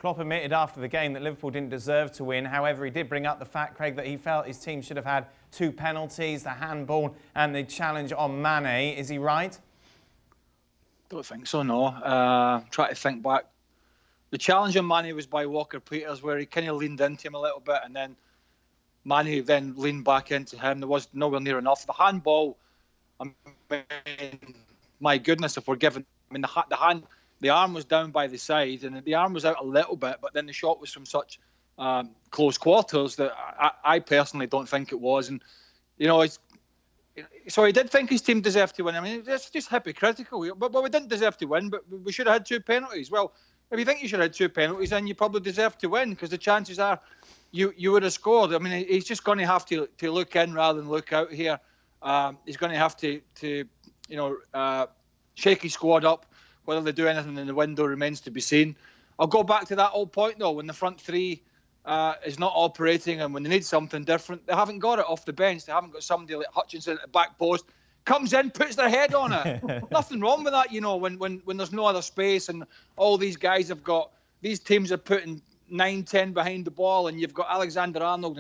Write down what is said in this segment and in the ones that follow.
Klopp admitted after the game that Liverpool didn't deserve to win. However, he did bring up the fact, Craig, that he felt his team should have had 2 penalties, the handball and the challenge on Mane. Is he right? Don't think so, no. Try to think back. The challenge on Mane was by Walker-Peters, where he kind of leaned into him a little bit, and then Mane then leaned back into him. There was nowhere near enough. The handball, I mean, my goodness, if we're given... I mean, the arm was down by the side, and the arm was out a little bit, but then the shot was from such close quarters that I personally don't think it was. And, you know, so he did think his team deserved to win. I mean, it's just hypocritical. But we didn't deserve to win, but we should have had 2 penalties. Well, if you think you should have had 2 penalties, then you probably deserve to win, because the chances are you would have scored. I mean, he's just going to have to look in rather than look out here. He's going to have to shake his squad up. Whether they do anything in the window remains to be seen. I'll go back to that old point, though. When the front three is not operating and when they need something different, they haven't got it off the bench. They haven't got somebody like Hutchison at the back post, comes in, puts their head on it. Nothing wrong with that, you know, when there's no other space and all these guys have got... These teams are putting 9-10 behind the ball, and you've got Alexander-Arnold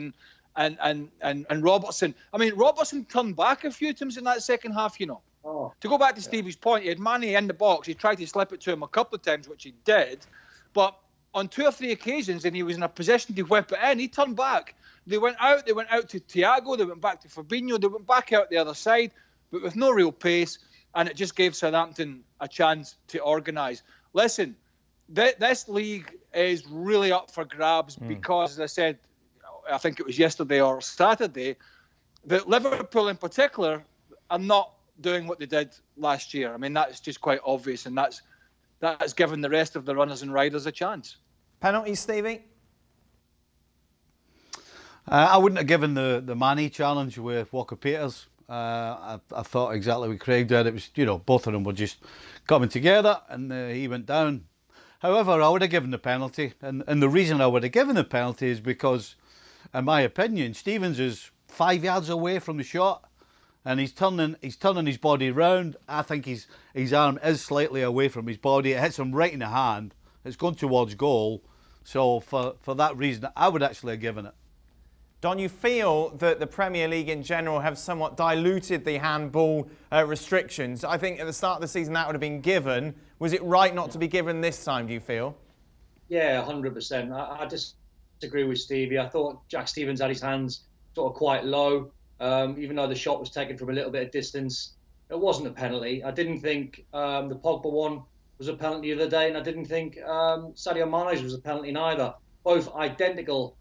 and Robertson. I mean, Robertson turned back a few times in that second half, you know. Oh, to go back to Stevie's point, he had Mane in the box. He tried to slip it to him a couple of times, which he did. But on 2 or 3 occasions, and he was in a position to whip it in, he turned back. They went out to Thiago, they went back to Fabinho, they went back out the other side, but with no real pace, and it just gave Southampton a chance to organise. Listen, this league is really up for grabs because, as I said, I think it was yesterday or Saturday, that Liverpool in particular are not doing what they did last year. I mean, that's just quite obvious, and that's given the rest of the runners and riders a chance. Penalties, Stevie? I wouldn't have given the Mane challenge with Walker-Peters. I thought exactly what Craig did. It was, you know, both of them were just coming together, and he went down. However, I would have given the penalty, and the reason I would have given the penalty is because, in my opinion, Stevens is 5 yards away from the shot. And he's turning his body round. I think his arm is slightly away from his body. It hits him right in the hand. It's gone towards goal. So for that reason, I would actually have given it. Don, you feel that the Premier League in general have somewhat diluted the handball restrictions. I think at the start of the season that would have been given. Was it right not to be given this time, do you feel? Yeah, 100%. I disagree with Stevie. I thought Jack Stevens had his hands sort of quite low. Even though the shot was taken from a little bit of distance, it wasn't a penalty. I didn't think the Pogba one was a penalty the other day, and I didn't think Sadio Mane's was a penalty neither. Both identical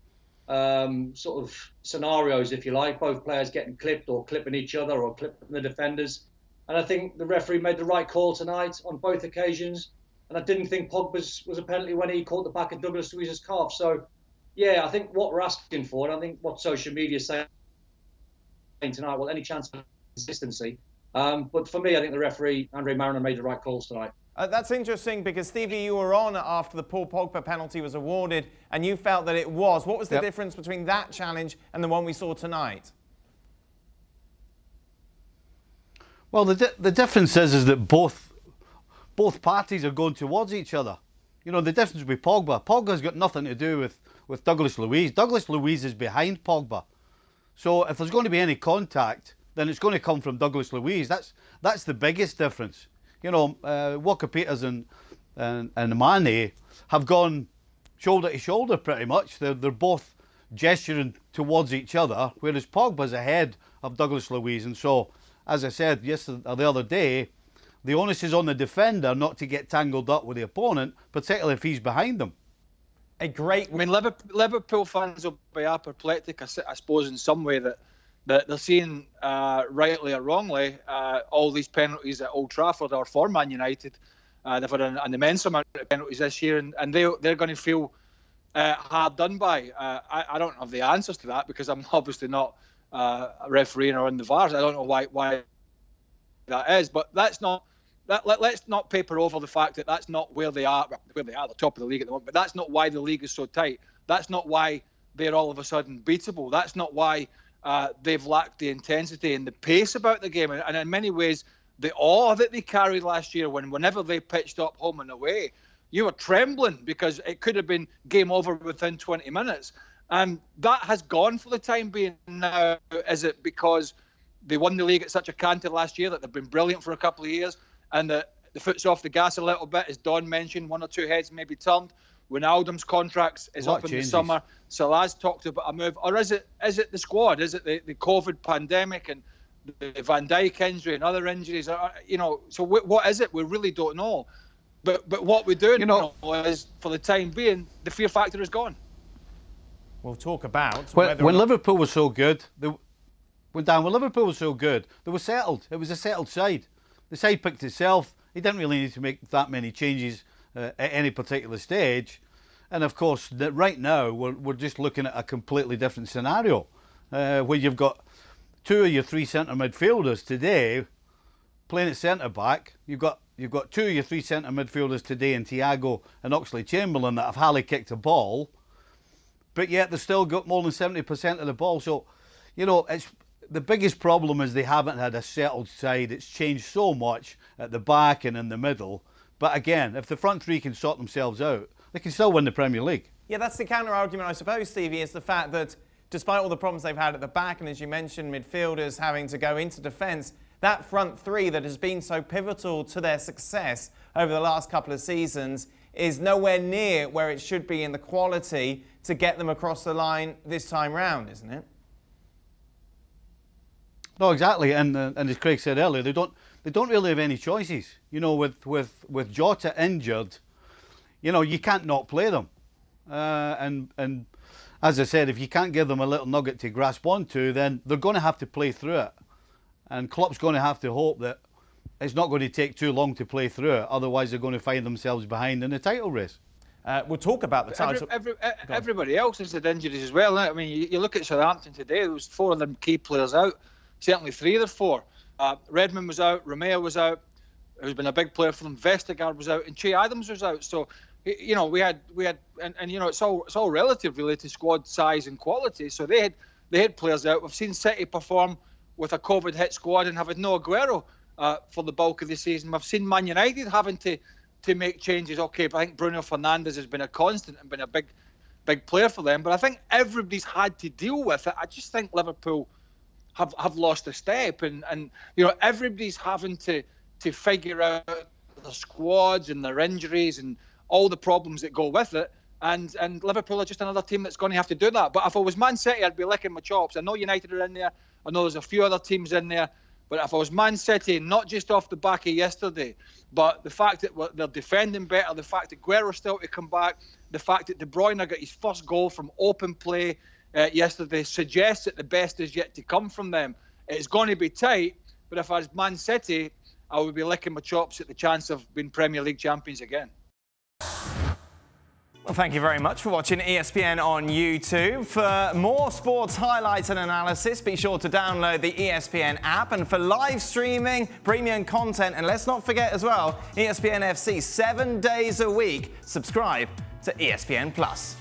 sort of scenarios, if you like, both players getting clipped or clipping each other or clipping the defenders. And I think the referee made the right call tonight on both occasions. And I didn't think Pogba's was a penalty when he caught the back of Douglas Luiz's calf. So, yeah, I think what we're asking for, and I think what social media is saying tonight, well, any chance of consistency. But for me, I think the referee, Andre Mariner, made the right calls tonight. That's interesting because, Stevie, you were on after the Paul Pogba penalty was awarded and you felt that it was. What was the difference between that challenge and the one we saw tonight? Well, the difference is that both parties are going towards each other. You know, the difference with Pogba's got nothing to do with Douglas Luiz. Douglas Luiz is behind Pogba. So if there's going to be any contact, then it's going to come from Douglas Luiz. That's the biggest difference. You know, Walker-Peters and Mane have gone shoulder to shoulder pretty much. They're both gesturing towards each other, whereas Pogba's ahead of Douglas Luiz. And so, as I said the other day, the onus is on the defender not to get tangled up with the opponent, particularly if he's behind them. I mean, Liverpool fans will be apoplectic, I suppose, in some way that they're seeing, rightly or wrongly, all these penalties at Old Trafford or for Man United. They've had an immense amount of penalties this year, and they're going to feel hard done by. I don't have the answers to that because I'm obviously not refereeing or in the VARs. I don't know why that is, but that's not. Let's not paper over the fact that that's not where they are. Where they are, the top of the league at the moment. But that's not why the league is so tight. That's not why they're all of a sudden beatable. That's not why they've lacked the intensity and the pace about the game. And in many ways, the awe that they carried last year, whenever they pitched up home and away, you were trembling because it could have been game over within 20 minutes. And that has gone for the time being now. Is it because they won the league at such a canter last year that they've been brilliant for a couple of years and the foot's off the gas a little bit, as Don mentioned, one or two heads maybe turned? Wijnaldum's contract is up in the summer. Salah's talked about a move. Or is it the squad? Is it the COVID pandemic and the Van Dijk injury and other injuries? So what is it? We really don't know. But what we do know is, for the time being, the fear factor is gone. We'll talk about when Liverpool was so good. When Liverpool was so good, they were settled. It was a settled side. The side picked itself. He didn't really need to make that many changes at any particular stage. And of course, right now, we're just looking at a completely different scenario, where you've got two of your three centre midfielders today playing at centre back. You've got two of your three centre midfielders today in Thiago and Oxlade-Chamberlain that have hardly kicked a ball, but yet they've still got more than 70% of the ball. So, it's the biggest problem is they haven't had a settled side. It's changed so much at the back and in the middle. But again, if the front three can sort themselves out, they can still win the Premier League. Yeah, that's the counter-argument, I suppose, Stevie, is the fact that despite all the problems they've had at the back, and as you mentioned, midfielders having to go into defence, that front three that has been so pivotal to their success over the last couple of seasons is nowhere near where it should be in the quality to get them across the line this time round, isn't it? No, exactly, and as Craig said earlier, they don't really have any choices. With Jota injured, you can't not play them, and as I said, if you can't give them a little nugget to grasp onto, then they're going to have to play through it, and Klopp's going to have to hope that it's not going to take too long to play through it. Otherwise, they're going to find themselves behind in the title race. We'll talk about the title. Everybody else has had injuries as well. I mean, you look at Southampton today. There was 4 of them key players out. Certainly 3 of the 4. Redmond was out. Romeo was out, who's been a big player for them. Vestergaard was out, and Che Adams was out. So, we had, and it's all relative really to squad size and quality. So they had players out. We've seen City perform with a COVID hit squad and have had no Aguero for the bulk of the season. We've seen Man United having to make changes. Okay, but I think Bruno Fernandes has been a constant and been a big player for them. But I think everybody's had to deal with it. I just think Liverpool have lost a step, and everybody's having to figure out their squads and their injuries and all the problems that go with it, and Liverpool are just another team that's going to have to do that. But if I was Man City, I'd be licking my chops. I know United are in there, I know there's a few other teams in there, but if I was Man City, not just off the back of yesterday, but the fact that they're defending better, the fact that Aguero's still to come back, the fact that De Bruyne got his first goal from open play yesterday suggests that the best is yet to come from them. It's going to be tight, but if I was Man City, I would be licking my chops at the chance of being Premier League champions again. Well, thank you very much for watching ESPN on YouTube. For more sports highlights and analysis, be sure to download the ESPN app. And for live streaming, premium content, and let's not forget as well, ESPN FC 7 days a week. Subscribe to ESPN Plus.